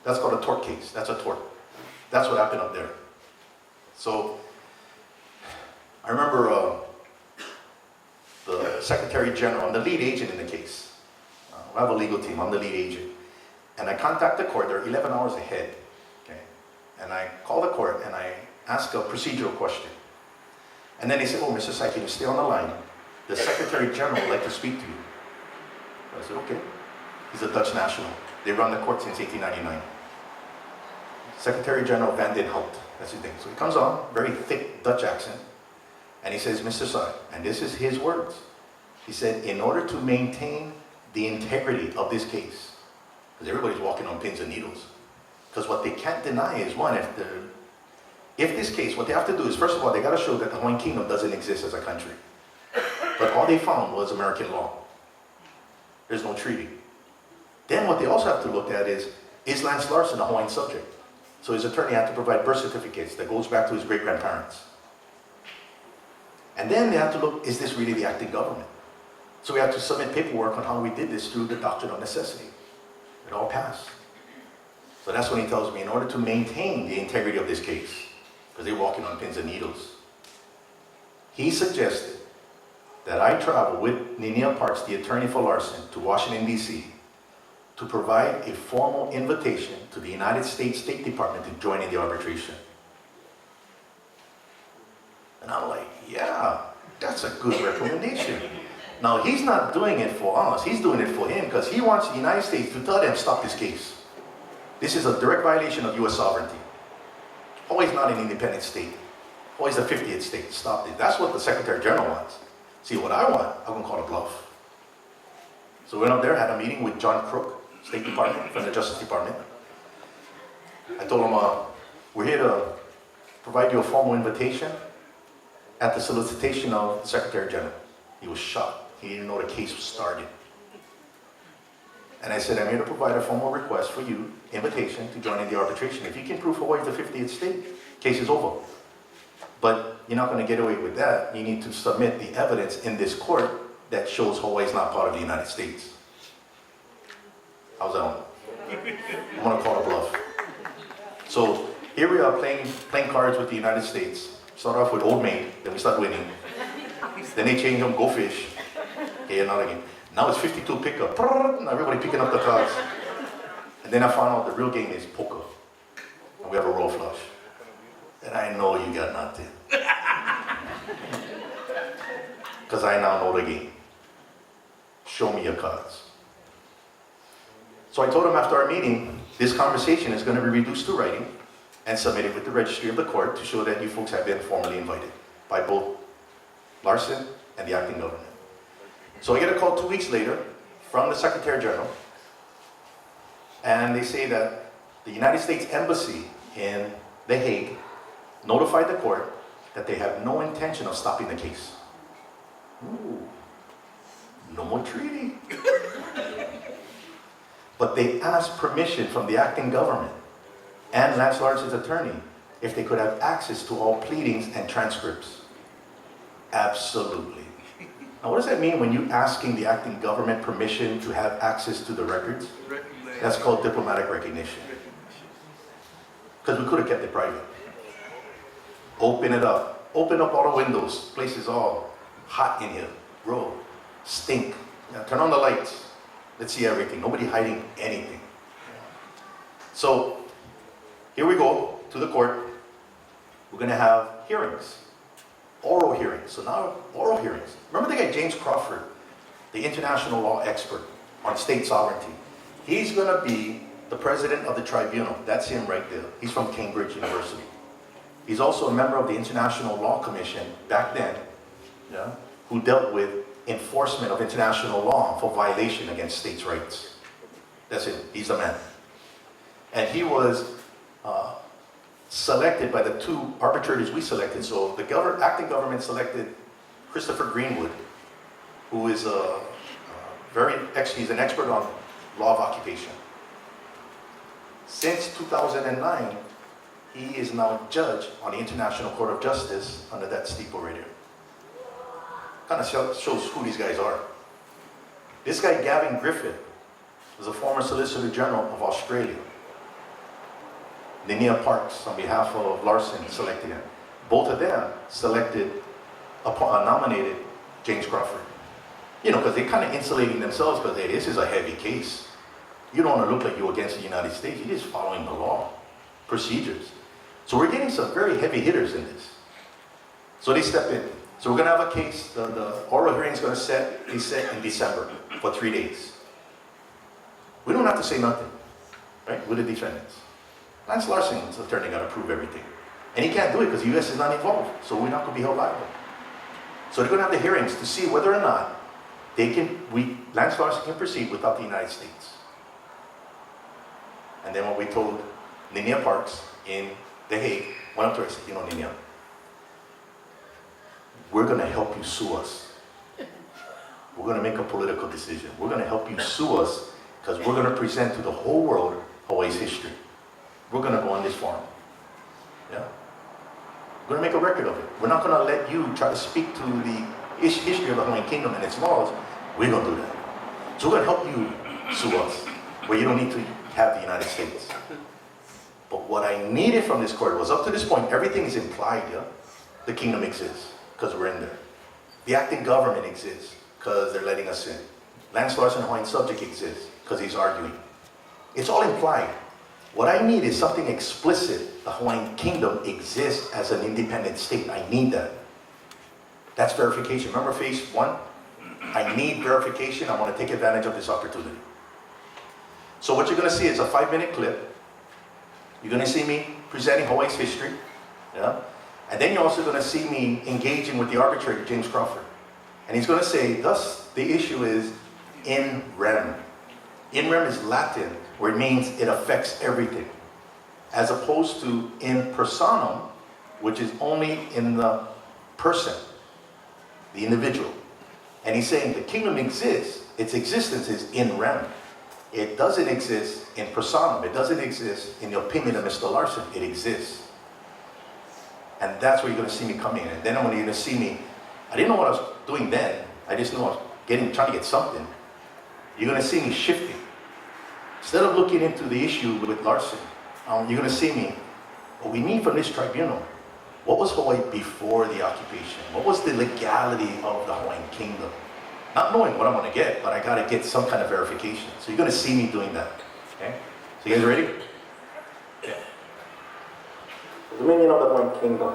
That's called a tort case. That's a tort. That's what happened up there. So, I remember the Secretary General, I'm the lead agent in the case. I have a legal team, I'm the lead agent. And I contact the court, they're 11 hours ahead. Okay? And I call the court and I ask a procedural question. And then they say, oh, Mr. Sai, can you stay on the line? The Secretary General would like to speak to you. I said, okay. He's a Dutch national. They run the court since 1899. Secretary General Van den Hout, that's his name. So he comes on, very thick Dutch accent, and he says, Mr. Sai, and this is his words. He said, in order to maintain the integrity of this case, because everybody's walking on pins and needles, because what they can't deny is, one, if this case, what they have to do is, first of all, they got to show that the Hawaiian Kingdom doesn't exist as a country. But all they found was American law. There's no treaty. Then what they also have to look at is Lance Larson a Hawaiian subject? So his attorney had to provide birth certificates that goes back to his great-grandparents. And then they have to look, is this really the acting government? So we have to submit paperwork on how we did this through the doctrine of necessity. It all passed. So that's when he tells me, in order to maintain the integrity of this case, because they're walking on pins and needles, he suggested that I travel with Ninia Parks, the attorney for Larson, to Washington, D.C., to provide a formal invitation to the United States State Department to join in the arbitration. And I'm like, yeah, that's a good recommendation. Now, he's not doing it for us, he's doing it for him, because he wants the United States to tell them, stop this case. This is a direct violation of U.S. sovereignty. Hawaii's not an independent state. Hawaii's the 50th state. Stop it. That's what the Secretary General wants. See, what I want, I'm going to call a bluff. So we went up there, had a meeting with John Crook, State Department, from the Justice Department. I told him, we're here to provide you a formal invitation at the solicitation of the Secretary General. He was shocked. He didn't know the case was started. And I said, I'm here to provide a formal request for you, invitation to join in the arbitration. If you can prove Hawaii is the 50th state, case is over. But you're not going to get away with that. You need to submit the evidence in this court that shows Hawaii is not part of the United States. How's that on? I'm going to call a bluff. So here we are playing cards with the United States. Start off with Old Maid, then we start winning. Then they change them, go fish. Okay, another game. Now it's 52 pickup. And everybody picking up the cards. And then I found out the real game is poker. And we have a roll flush. And I know you got nothing. Because I now know the game. Show me your cards. So I told him after our meeting, this conversation is going to be reduced to writing and submitted with the registry of the court to show that you folks have been formally invited by both Larson and the acting government. So I get a call 2 weeks later from the Secretary General, and they say that the United States Embassy in The Hague notified the court that they have no intention of stopping the case. Ooh, no more treaty. But they asked permission from the acting government and Lance Larson's attorney if they could have access to all pleadings and transcripts. Absolutely. Now, what does that mean when you're asking the acting government permission to have access to the records? That's called diplomatic recognition. Because we could have kept it private. Open it up. Open up all the windows. Place is all hot in here. Bro, stink. Now, turn on the lights. Let's see everything. Nobody hiding anything. So, here we go to the court. We're going to have hearings. Oral hearings. So now, oral hearings. Remember the guy James Crawford, the international law expert on state sovereignty? He's going to be the president of the tribunal. That's him right there. He's from Cambridge University. He's also a member of the International Law Commission back then, yeah, who dealt with enforcement of international law for violation against states' rights. That's it. He's the man. And he was selected by the two arbitrators we selected. So the acting government selected Christopher Greenwood, who is he's an expert on law of occupation. Since 2009, he is now judge on the International Court of Justice under that steeple right here. Kind of shows who these guys are. This guy, Gavin Griffith, was a former Solicitor General of Australia. Linnea Parks, on behalf of Larson, selected him. Both of them nominated James Crawford. You know, because they're kind of insulating themselves because, hey, this is a heavy case. You don't want to look like you're against the United States. You're just following the law, procedures. So we're getting some very heavy hitters in this. So they step in. So we're going to have a case. The oral hearing is going to set in December for 3 days. We don't have to say nothing, right, with the defendants. Lance Larson's attorney got to prove everything. And he can't do it because the U.S. is not involved. So we're not going to be held liable. So they're going to have the hearings to see whether or not Lance Larson can proceed without the United States. And then what we told Linnea Parks in The Hague, went up to her and said, you know, Linnea, we're going to help you sue us. We're going to make a political decision. We're going to help you sue us because we're going to present to the whole world Hawaii's history. We're going to go on this forum. Yeah? We're going to make a record of it. We're not going to let you try to speak to the history of the Hawaiian Kingdom and its laws. We're going to do that. So we're going to help you sue us, where you don't need to have the United States. But what I needed from this court was, up to this point, everything is implied, yeah? The kingdom exists, because we're in there. The acting government exists, because they're letting us in. Lance Larson, Hawaiian subject, exists, because he's arguing. It's all implied. What I need is something explicit. The Hawaiian Kingdom exists as an independent state. I need that. That's verification. Remember phase 1? I need verification. I want to take advantage of this opportunity. So what you're going to see is a 5-minute clip. You're going to see me presenting Hawaii's history. Yeah? And then you're also going to see me engaging with the arbitrator, James Crawford. And he's going to say, thus, the issue is in rem. In rem is Latin, where it means it affects everything, as opposed to in personam, which is only in the person, the individual. And he's saying the kingdom exists, its existence is in rem. It doesn't exist in personam, it doesn't exist in the opinion of Mr. Larson, it exists. And that's where you're going to see me come in. And then when you're going to see me, I didn't know what I was doing then, I just knew I was trying to get something. You're going to see me shifting. Instead of looking into the issue with Larson, you're going to see me, what we need from this tribunal, what was Hawaii before the occupation? What was the legality of the Hawaiian Kingdom? Not knowing what I'm going to get, but I got to get some kind of verification. So you're going to see me doing that. Okay? So you guys ready? Yeah. The dominion of the Hawaiian Kingdom.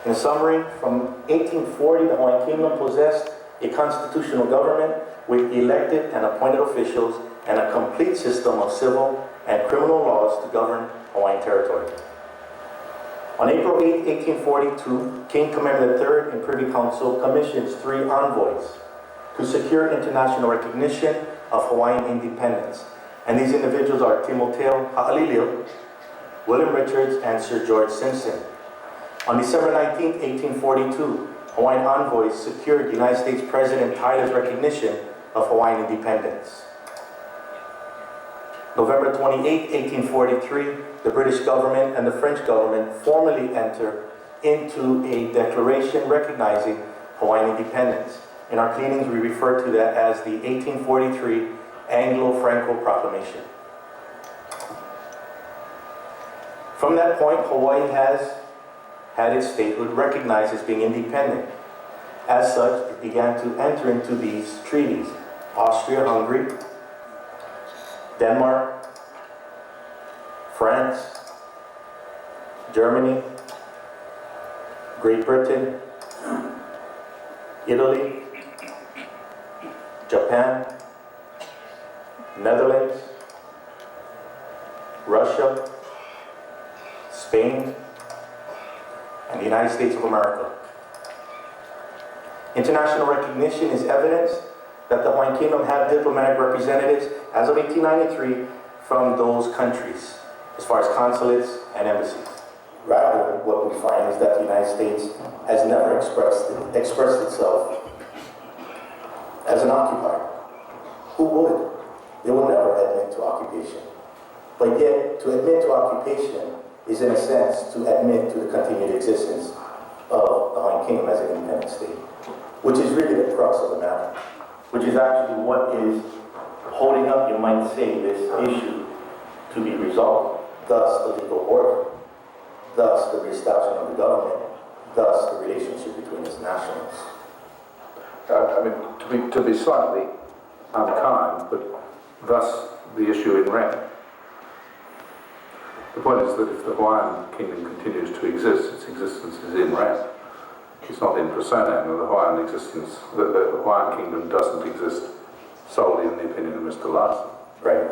In summary, from 1840, the Hawaiian Kingdom possessed a constitutional government with elected and appointed officials and a complete system of civil and criminal laws to govern Hawaiian territory. On April 8, 1842, King Kamehameha III and Privy Council commissions 3 envoys to secure international recognition of Hawaiian independence. And these individuals are Timoteo Ha'alilio, William Richards, and Sir George Simpson. On December 19, 1842, Hawaiian envoys secured United States President Tyler's recognition of Hawaiian independence. November 28, 1843, the British government and the French government formally enter into a declaration recognizing Hawaiian independence. In our pleadings, we refer to that as the 1843 Anglo-Franco Proclamation. From that point, Hawaii has had its statehood recognized as being independent. As such, it began to enter into these treaties. Austria-Hungary, Denmark, France, Germany, Great Britain, Italy, Japan, Netherlands, Russia, Spain, and the United States of America. International recognition is evidence that the Hawaiian Kingdom had diplomatic representatives as of 1893 from those countries, as far as consulates and embassies. Rather, what we find is that the United States has never expressed itself as an occupier. Who would? They will never admit to occupation. But yet, to admit to occupation is, in a sense, to admit to the continued existence of the Hawaiian Kingdom as an independent state, which is really the crux of the matter, which is actually what is holding up, you might say, this issue to be resolved, thus the legal order, thus the reestablishment of the government, thus the relationship between its nationals. I mean, to be slightly unkind, but thus the issue in rem. The point is that if the Hawaiian kingdom continues to exist, its existence is in rem. It's not in persona. The Hawaiian existence, the Hawaiian kingdom doesn't exist solely in the opinion of Mr. Larson. Right.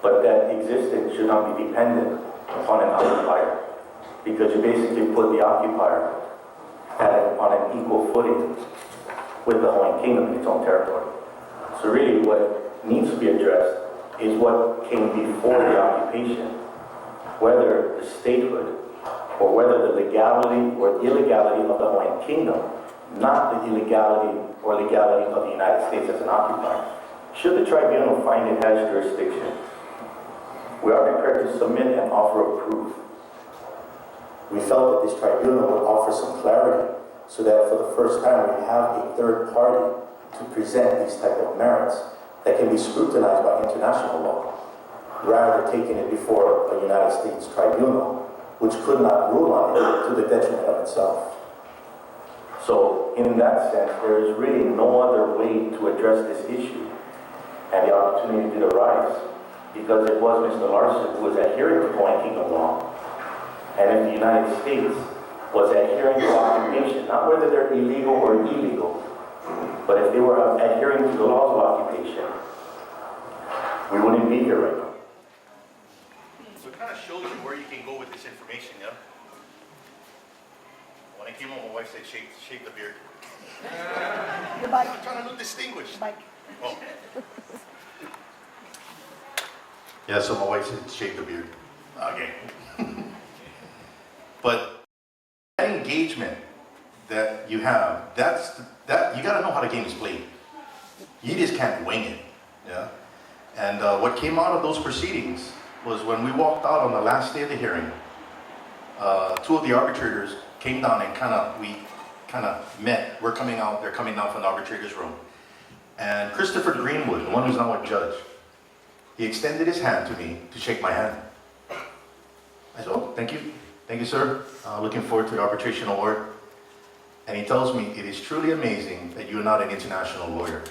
But that existence should not be dependent upon an occupier, because you basically put the occupier on an equal footing with the Hawaiian kingdom in its own territory. So really what needs to be addressed is what came before the occupation, whether the statehood or whether the legality or illegality of the Hawaiian kingdom, not the illegality or legality of the United States as an occupier. Should the tribunal find it has jurisdiction, we are prepared to submit and offer a proof. We felt that this tribunal would offer some clarity so that for the first time we have a third party to present these type of merits that can be scrutinized by international law, rather than taking it before a United States tribunal, which could not rule on it to the detriment of itself. So in that sense, there is really no other way to address this issue. And the opportunity did arise because it was Mr. Larson who was adhering to Hawaiian Kingdom law. And if the United States was adhering to occupation, not whether they're illegal or illegal, but if they were adhering to the laws of occupation, we wouldn't be here right now. So it kind of shows you where you can go with this information, yeah? When I came home, my wife said, shave the beard. I'm trying to look distinguished. Oh. Yeah, so my wife said, shave the beard. Okay. But that engagement that you have, that you got to know how the game is played. You just can't wing it, yeah? And what came out of those proceedings was when we walked out on the last day of the hearing, two of the arbitrators came down and we met. We're coming out, they're coming down from the arbitrator's room. And Christopher Greenwood, the one who's now a judge, he extended his hand to me to shake my hand. I said, oh, thank you, sir. Looking forward to the arbitration award. And he tells me, it is truly amazing that you are not an international lawyer.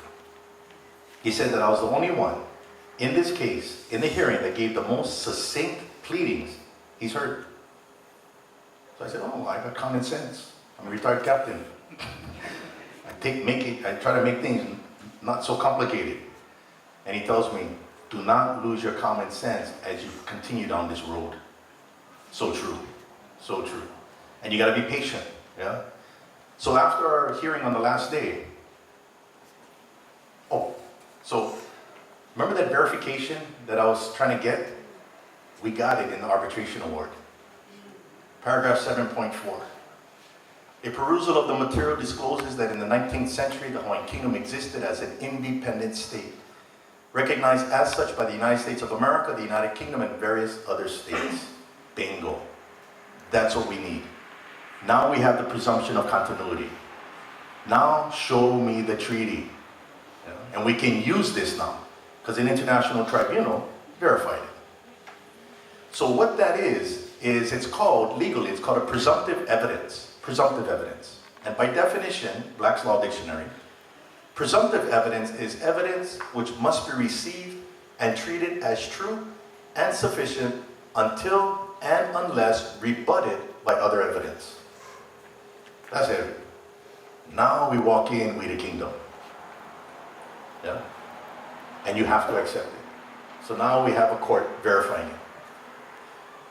He said that I was the only one in this case, in the hearing, that gave the most succinct pleadings he's heard. So I said, oh, I got common sense. I'm a retired captain. I try to make things not so complicated. And he tells me, do not lose your common sense as you continue down this road. So true, so true. And you gotta be patient, yeah? So after our hearing on the last day, so remember that verification that I was trying to get? We got it in the arbitration award. Paragraph 7.4. A perusal of the material discloses that in the 19th century, the Hawaiian Kingdom existed as an independent state, recognized as such by the United States of America, the United Kingdom, and various other states. Bingo. That's what we need. Now we have the presumption of continuity. Now show me the treaty. Yeah? And we can use this now, because an international tribunal verified it. So what that is it's called, legally, it's called a presumptive evidence. Presumptive evidence. And by definition, Black's Law Dictionary, presumptive evidence is evidence which must be received and treated as true and sufficient until and unless rebutted by other evidence. That's it. Now we walk in with the kingdom. Yeah? And you have to accept it. So now we have a court verifying it.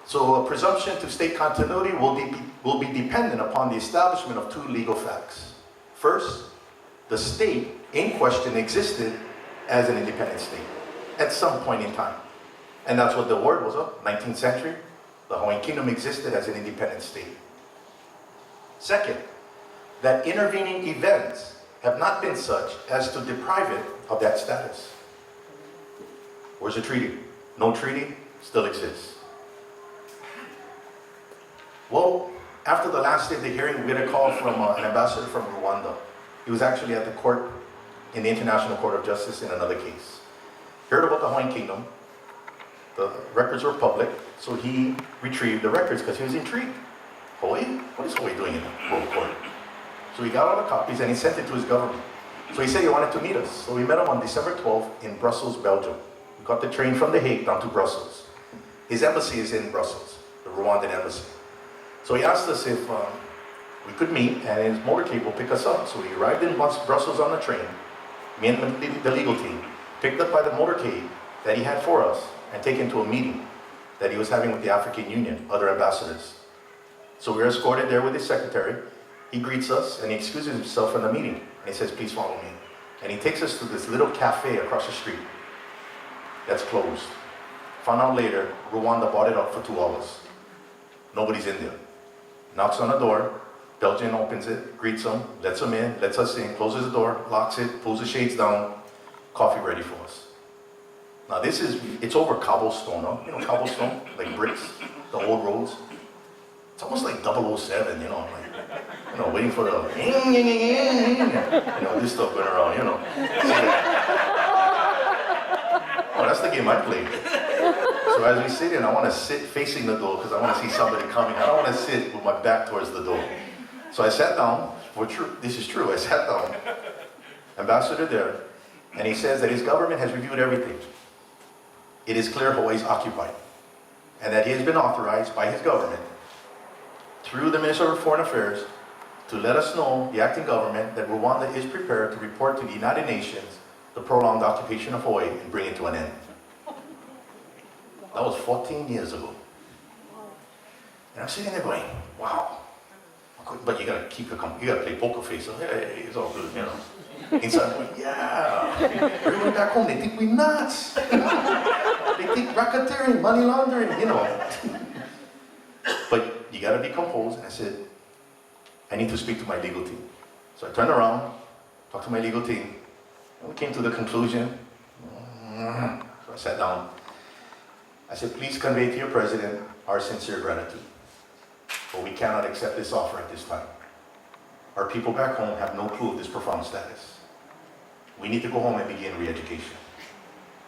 So a presumption to state continuity will be dependent upon the establishment of two legal facts. First, the state in question existed as an independent state at some point in time. And that's what the word was of, 19th century. The Hawaiian Kingdom existed as an independent state. Second, that intervening events have not been such as to deprive it of that status. Where's the treaty? No treaty, still exists. Well, after the last day of the hearing, we had a call from an ambassador from Rwanda. He was actually at the court, in the International Court of Justice in another case. Heard about the Hawaiian Kingdom, The records were public, so he retrieved the records because he was intrigued. Hawaii? What is Hawaii doing in the world court? So he got all the copies and he sent it to his government. So he said he wanted to meet us. So we met him on December 12th in Brussels, Belgium. We got the train from The Hague down to Brussels. His embassy is in Brussels, the Rwandan embassy. So he asked us if we could meet, and his motorcade will pick us up. So we arrived in Brussels on the train, me and the legal team, picked up by the motorcade that he had for us, and taken to a meeting that he was having with the African Union, other ambassadors. So we were escorted there with his secretary. He greets us, and he excuses himself from the meeting. And he says, please follow me. And he takes us to this little cafe across the street that's closed. Found out later, Rwanda bought it up for $2. Nobody's in there. Knocks on the door, Belgian opens it, greets him, lets him in, lets us in, closes the door, locks it, pulls the shades down, coffee ready for us. Now it's over cobblestone, huh? You know cobblestone, like bricks, the old roads. It's almost like 007, waiting for the, this stuff going around, Oh, that's the game I played. So as we sit in, I want to sit facing the door because I want to see somebody coming. I don't want to sit with my back towards the door. So I sat down, this is true, I sat down, ambassador there, and he says that his government has reviewed everything. It is clear Hawaii's occupied, and that he has been authorized by his government through the Minister of Foreign Affairs to let us know, the acting government, that Rwanda is prepared to report to the United Nations the prolonged occupation of Hawaii and bring it to an end. That was 14 years ago. And I'm sitting there going, wow. But you gotta keep you gotta play poker face. So, hey, it's all good, Inside, I'm going, yeah. Everyone back home, they think we nuts. They think racketeering, money laundering, But you gotta be composed. And I said, I need to speak to my legal team. So I turned around, talked to my legal team, and we came to the conclusion. So I sat down. I said, please convey to your president our sincere gratitude. But we cannot accept this offer at this time. Our people back home have no clue of this profound status. We need to go home and begin re-education.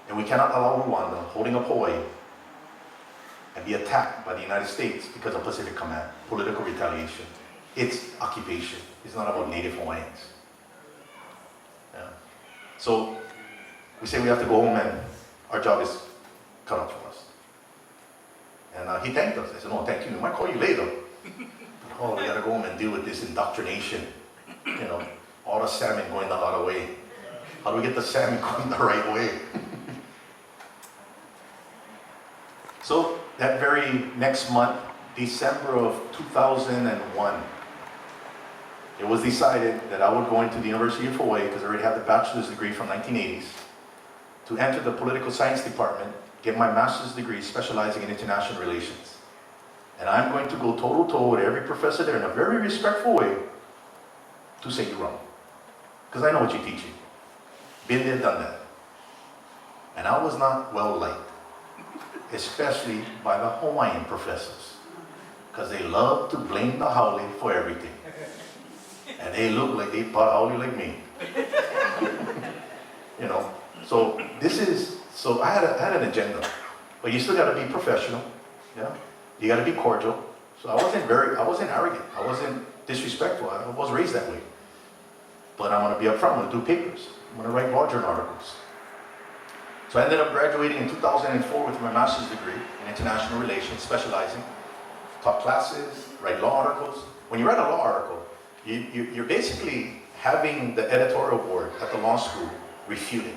And we cannot allow Rwanda holding up Hawaii and be attacked by the United States because of Pacific Command, political retaliation. It's occupation. It's not about Native Hawaiians. Yeah. So we say we have to go home and our job is cut off from us. And he thanked us. I said, no, thank you. I might call you later. Oh, we gotta go home and deal with this indoctrination. All the salmon going the other way. How do we get the salmon going the right way? So that very next month, December of 2001, it was decided that I would go into the University of Hawaii, because I already had the bachelor's degree from 1980s, to enter the political science department, get my master's degree specializing in international relations. And I'm going to go toe-to-toe with every professor there in a very respectful way to say you're wrong. Because I know what you're teaching. Been there, done that. And I was not well liked, especially by the Hawaiian professors, because they love to blame the haole for everything. And they look like they bought haole like me. So I had an agenda, but you still got to be professional, You got to be cordial. So I wasn't arrogant, I wasn't disrespectful. I was raised that way. But I'm going to be upfront. I'm going to do papers. I'm going to write law journal articles. So I ended up graduating in 2004 with my master's degree in international relations, specializing, taught classes, write law articles. When you write a law article, you're basically having the editorial board at the law school refute it.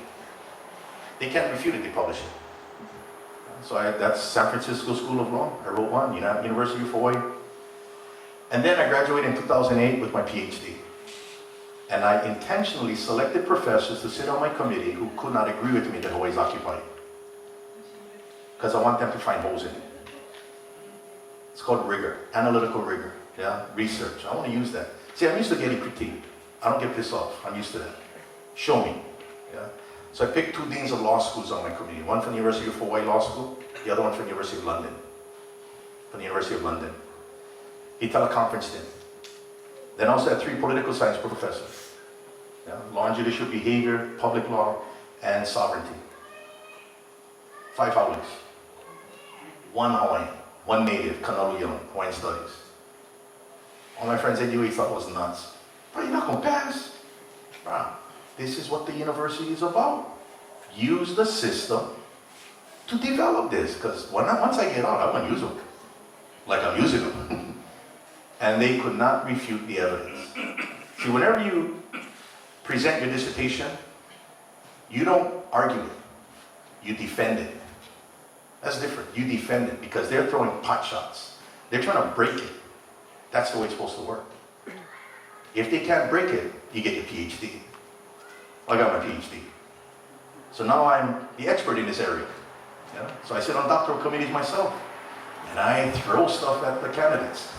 They can't refute it, they publish it. So that's San Francisco School of Law. I wrote one, University of Hawaii. And then I graduated in 2008 with my PhD. And I intentionally selected professors to sit on my committee who could not agree with me that Hawaii is occupied. Because I want them to find holes in it. It's called rigor, analytical rigor, research. I want to use that. See, I'm used to getting critiqued. I don't get pissed off. I'm used to that. Show me. So I picked two deans of law schools on my committee. One from the University of Hawaii Law School, the other one from the University of London. He teleconferenced in. Then I also had three political science professors. Law and judicial behavior, public law, and sovereignty. 5 hours. one Hawaiian, one native, Kana'iolowalu, Hawaiian studies. All my friends at UA thought it was nuts. Bro, you're not going to pass. Bro, this is what the university is about. Use the system to develop this, because once I get out, I want to use them. Like I'm using them. And they could not refute the evidence. See, whenever you present your dissertation, you don't argue it. You defend it. That's different. You defend it because they're throwing pot shots. They're trying to break it. That's the way it's supposed to work. If they can't break it, you get your PhD. I got my PhD. So now I'm the expert in this area. Yeah? So I sit on doctoral committees myself. And I throw stuff at the candidates.